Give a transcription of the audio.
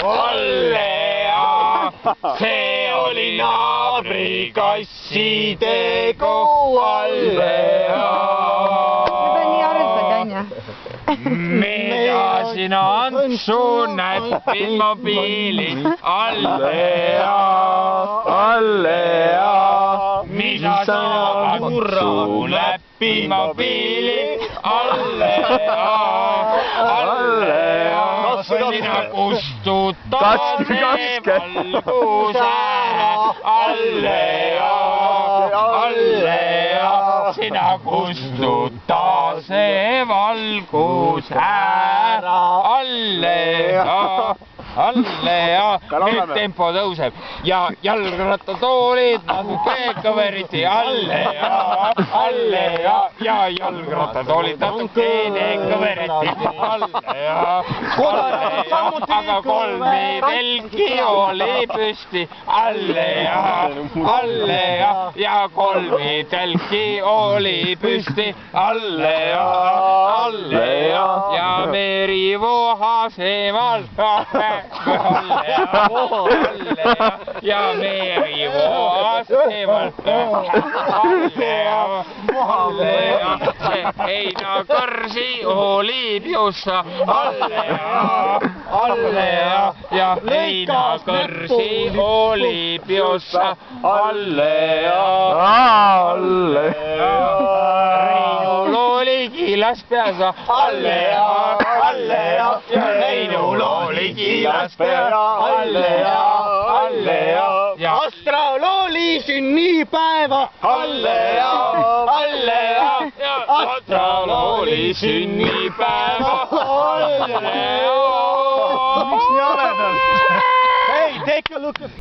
Allea, see oli naabrikassi tegu, Allea. Seda nii arvestad, Anja? Mida sina Antsu näpid mobiilis, Allea, Allea. Mida sina Antsu näpid mobiilis, Allea, Allea. Sina kustutad see valguse, Allea, Allea. Sina kustutad see valguse ära, Allea, Allea. Nüüd tempo tõuseb ja jalgrattatoolid natuke kõveriti, Allea, Allea. Ja jalgrattatoolid natuke kõveriti, Allea, Allea. Aga kolmitelgi oli püsti, Allea, Allea. Ja kolmitelgi oli püsti, Allea, Allea. Ja merivohas eemal, Allea, Allea. Ja merivohas eemal, Allea, Allea. See heinakõrsi oli piussa, Allea, Allea. Ja heinakõrsi oli piussa, Allea, Allea. Reinul oli kiilas peas, Allea, Allea. Ja Reinul oli kiilas peas, Allea, Allea. Ja Astral oli sünnipäeva, Allea, Allea. Astral oli sünnipäeva, Allea. Hey, take a look at